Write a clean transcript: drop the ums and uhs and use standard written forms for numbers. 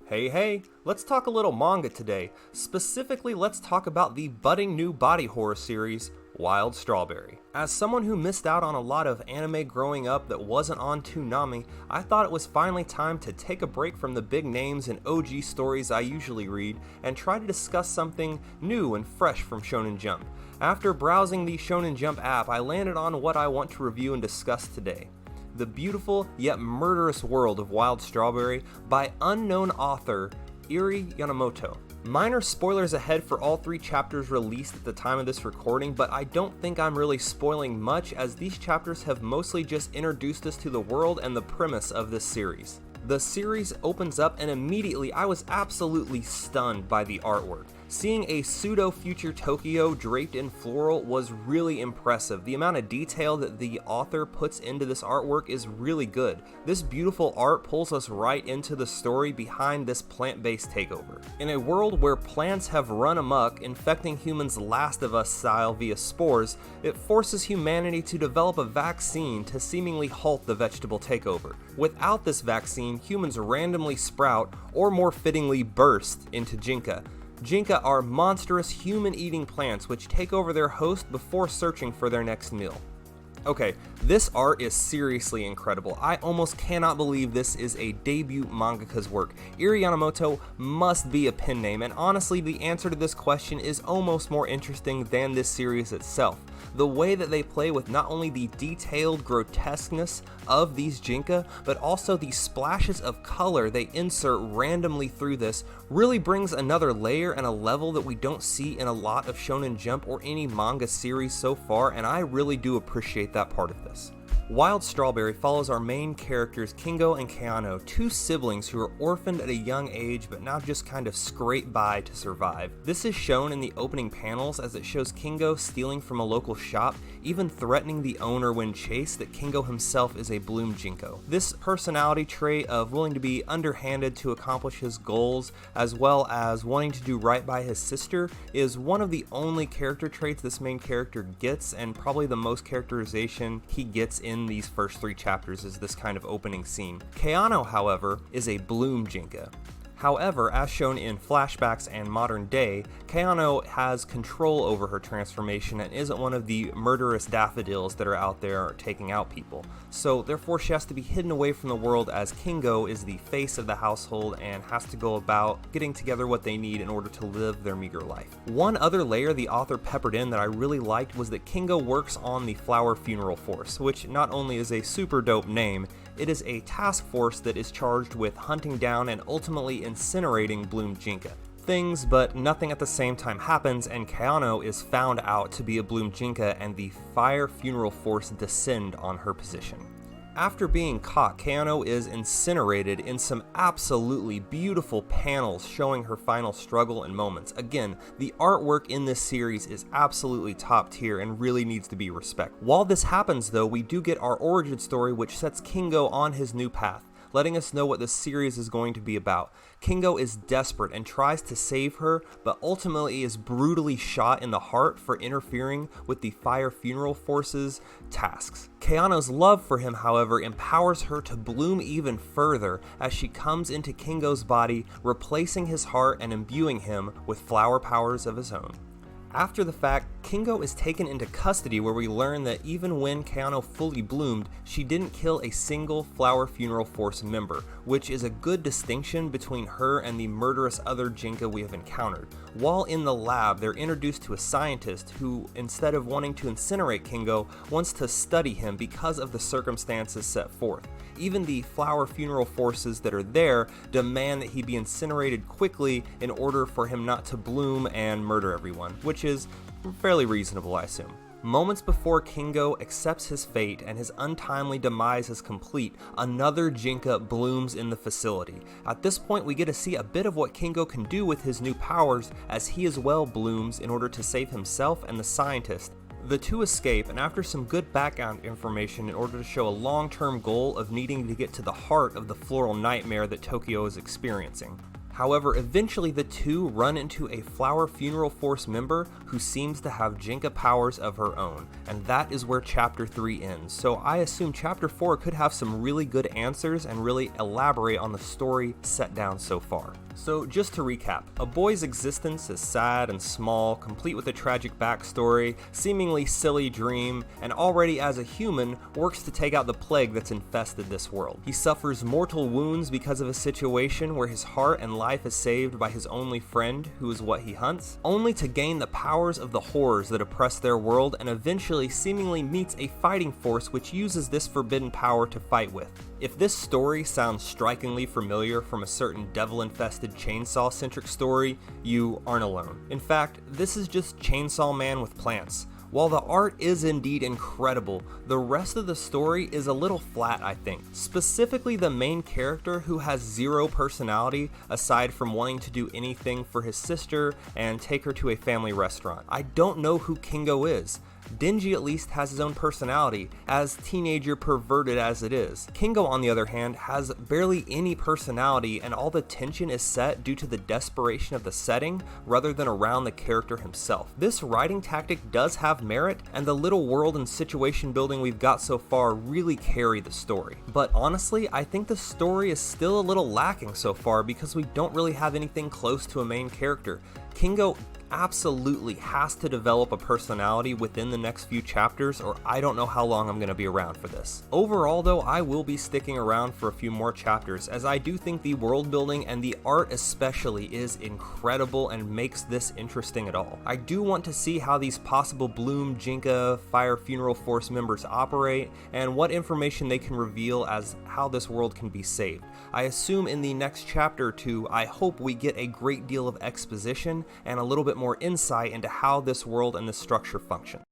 Hey, let's talk a little manga today. Specifically, let's talk about the budding new body horror series, Wild Strawberry. As someone who missed out on a lot of anime growing up that wasn't on Toonami, I thought it was finally time to take a break from the big names and OG stories I usually read and try to discuss something new and fresh from Shonen Jump. After browsing the Shonen Jump app, I landed on what I want to review and discuss today. The beautiful yet murderous world of Wild Strawberry by unknown author Ire Yonemoto. Minor spoilers ahead for all 3 chapters released at the time of this recording, but I don't think I'm really spoiling much as these chapters have mostly just introduced us to the world and the premise of this series. The series opens up and immediately I was absolutely stunned by the artwork. Seeing a pseudo-future Tokyo draped in floral was really impressive. The amount of detail that the author puts into this artwork is really good. This beautiful art pulls us right into the story behind this plant-based takeover. In a world where plants have run amok, infecting humans Last of Us style via spores, it forces humanity to develop a vaccine to seemingly halt the vegetable takeover. Without this vaccine, humans randomly sprout, or more fittingly burst, into Jinka. Jinka are monstrous human-eating plants which take over their host before searching for their next meal. Okay, this art is seriously incredible. I almost cannot believe this is a debut mangaka's work. Ire Yonemoto must be a pen name, and honestly, the answer to this question is almost more interesting than this series itself. The way that they play with not only the detailed grotesqueness of these Jinka, but also the splashes of color they insert randomly through this really brings another layer and a level that we don't see in a lot of Shonen Jump or any manga series so far, and I really do appreciate that part of this. Wild Strawberry follows our main characters Kingo and Keano, 2 siblings who are orphaned at a young age but now just kind of scrape by to survive. This is shown in the opening panels as it shows Kingo stealing from a local shop, even threatening the owner when chased that Kingo himself is a Bloom Jinko. This personality trait of willing to be underhanded to accomplish his goals as well as wanting to do right by his sister is one of the only character traits this main character gets, and probably the most characterization he gets in these first 3 chapters is this kind of opening scene. Keano, however, is a Bloom Jinka. However, as shown in flashbacks and modern day, Keano has control over her transformation and isn't one of the murderous daffodils that are out there taking out people. So therefore she has to be hidden away from the world as Kingo is the face of the household and has to go about getting together what they need in order to live their meager life. One other layer the author peppered in that I really liked was that Kingo works on the Flower Funeral Force, which not only is a super dope name, it is a task force that is charged with hunting down and ultimately incinerating Bloom Jinka. Things, but nothing at the same time happens, and Keano is found out to be a Bloom Jinka and the Fire Funeral Force descend on her position. After being caught, Keano is incinerated in some absolutely beautiful panels showing her final struggle and moments. Again, the artwork in this series is absolutely top tier and really needs to be respected. While this happens though, we do get our origin story which sets Kingo on his new path, letting us know what the series is going to be about. Kingo is desperate and tries to save her, but ultimately is brutally shot in the heart for interfering with the Fire Funeral Force's tasks. Keano's love for him, however, empowers her to bloom even further as she comes into Kingo's body, replacing his heart and imbuing him with flower powers of his own. After the fact, Kingo is taken into custody where we learn that even when Keano fully bloomed, she didn't kill a single Flower Funeral Force member, which is a good distinction between her and the murderous other Jinka we have encountered. While in the lab, they're introduced to a scientist who, instead of wanting to incinerate Kingo, wants to study him because of the circumstances set forth. Even the Flower Funeral Forces that are there demand that he be incinerated quickly in order for him not to bloom and murder everyone, which is fairly reasonable, I assume. Moments before Kingo accepts his fate and his untimely demise is complete, another Jinka blooms in the facility. At this point, we get to see a bit of what Kingo can do with his new powers as he as well blooms in order to save himself and the scientist. The 2 escape, and after some good background information in order to show a long-term goal of needing to get to the heart of the floral nightmare that Tokyo is experiencing. However, eventually the two run into a Flower Funeral Force member who seems to have Jinka powers of her own, and that is where Chapter 3 ends. So I assume Chapter 4 could have some really good answers and really elaborate on the story set down so far. So just to recap, a boy's existence is sad and small, complete with a tragic backstory, seemingly silly dream, and already as a human, works to take out the plague that's infested this world. He suffers mortal wounds because of a situation where his heart and life is saved by his only friend, who is what he hunts, only to gain the powers of the horrors that oppress their world, and eventually seemingly meets a fighting force which uses this forbidden power to fight with. If this story sounds strikingly familiar from a certain devil-infested chainsaw-centric story, you aren't alone. In fact, this is just Chainsaw Man with plants. While the art is indeed incredible, the rest of the story is a little flat, I think. Specifically the main character, who has zero personality aside from wanting to do anything for his sister and take her to a family restaurant. I don't know who Kingo is. Denji at least has his own personality, as teenager perverted as it is. Kingo, on the other hand, has barely any personality, and all the tension is set due to the desperation of the setting rather than around the character himself. This writing tactic does have merit, and the little world and situation building we've got so far really carry the story. But honestly, I think the story is still a little lacking so far because we don't really have anything close to a main character. Kingo absolutely has to develop a personality within the next few chapters, or I don't know how long I'm going to be around for this. Overall though, I will be sticking around for a few more chapters, as I do think the world building and the art especially is incredible and makes this interesting at all. I do want to see how these possible Bloom, Jinka, Fire Funeral Force members operate, and what information they can reveal as how this world can be saved. I assume in the next chapter or two, I hope we get a great deal of exposition and a little bit more insight into how this world and this structure function.